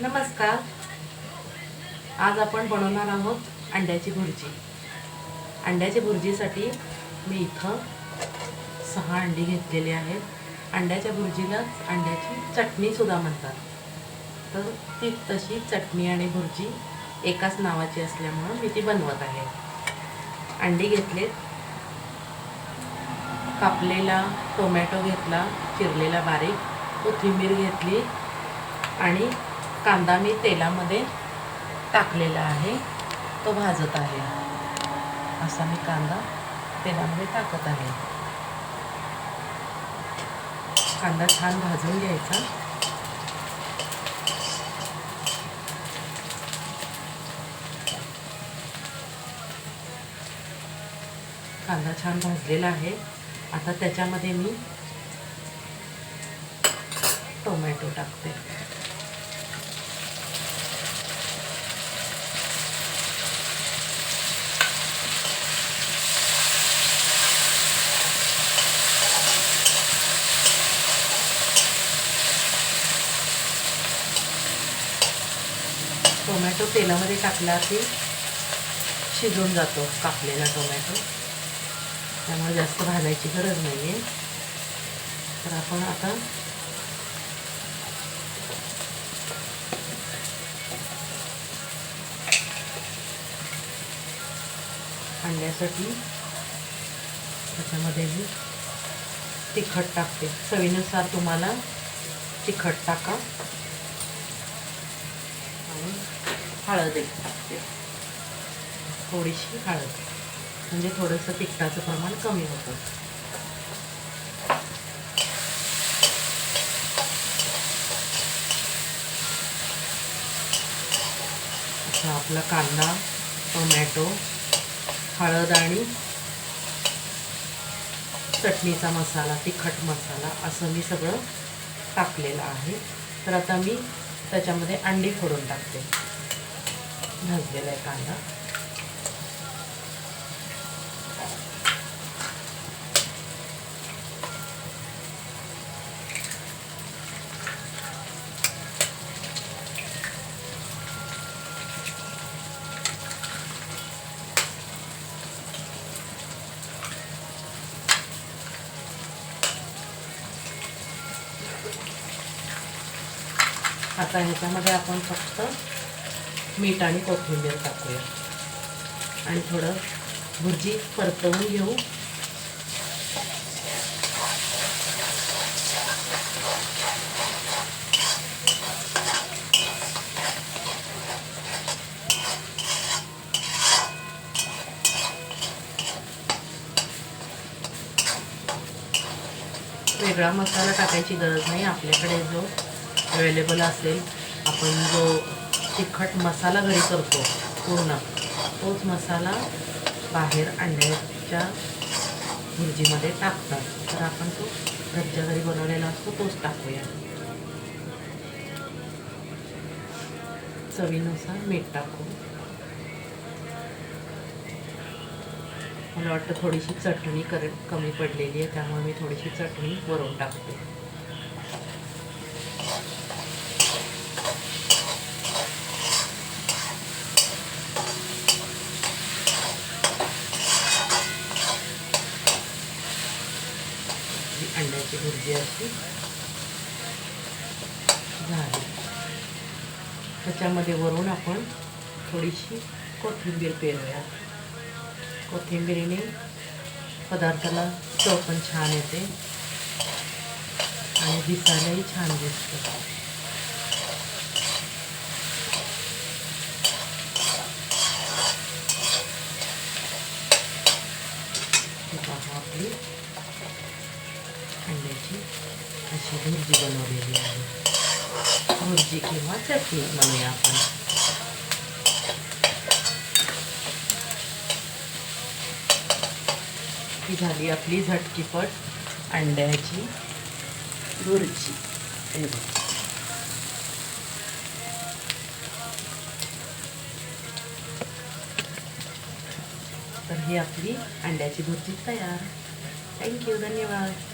नमस्कार. आज आपण बनवणार आहोत अंड्याची भुर्जी. अंड्याची भुर्जीसाठी मी इथं 6 अंडी घेतलेली आहेत. अंड्याच्या भुर्जीला अंड्याची चटणीसुद्धा म्हणतात. तर ती तशी चटणी आणि भुर्जी एकाच नावाची असल्यामुळं मी ती बनवत आहे. अंडी घेतलेत, कापलेला टोमॅटो घेतला, चिरलेला बारीक, कोथिंबीर घेतली आणि कांदा मी तेलामध्ये टाकलेला आहे, तो भाजत आहे. असा मी कांदा तेलामध्ये टाकत आहे. कांदा छान भाजून घ्यायचा. कांदा छान भाजलेला आहे. आता त्याच्यामध्ये मी टोमॅटो टाकते. टोमॅटो तेलामध्ये टाकला की शिजून जातो कापलेला टोमॅटो, त्यामुळे जास्त भाजायची गरज नाही आहे. तर आपण आता अंड्यासाठी त्याच्यामध्ये मी तिखट टाकते. चवीनुसार तुम्हाला तिखट टाका आणि हळद टाकते, थोडीशी हळद, म्हणजे थोडंसं तिखटाचं प्रमाण कमी होतं. असा आपला कांदा, टोमॅटो, हळद आणि चटणीचा मसाला, तिखट मसाला असं मी सगळं टाकलेलं आहे. तर आता मी त्याच्यामध्ये अंडी फोडून टाकते. भाजलेला आहे कांदा. आता ह्याच्यामध्ये आपण फक्त मीठ आणि कोथिंबीर टाकूया आणि थोडं भुर्जी परतवून घेऊ. वेगळा मसाला टाकायची गरज नाही. आपल्याकडे जो अवेलेबल असेल, आपण जो तिखट मसाला घरी करतो पूर्ण, तोच मसाला बाहेर अंड्याच्या भुर्जीमध्ये टाकतात. तर आपण तो घरच्या घरी बनवलेला असतो तोच टाकूया. चवीनुसार मीठ टाकू. मला वाटतं थोडीशी चटणी कमी पडलेली आहे, त्यामुळे मी थोडीशी चटणी वरून टाकते. अंड्याची भुर्जी अशी झाली. त्याच्यामध्ये वरून आपण थोडीशी कोथिंबीर पेरूया. कोथिंबीरीने पदार्थाला चव पण छान येते आणि दिसायलाही छान दिसतं. आपली अंड्याची अशी भुर्जी बनवलेली आहे. भुर्जी किंवा चटणी म्हणूया आपण. ही झाली आपली झटकीपट अंड्याची भुर्जी. तर ही आपली अंड्याची भुर्जी तयार. थँक्यू, धन्यवाद.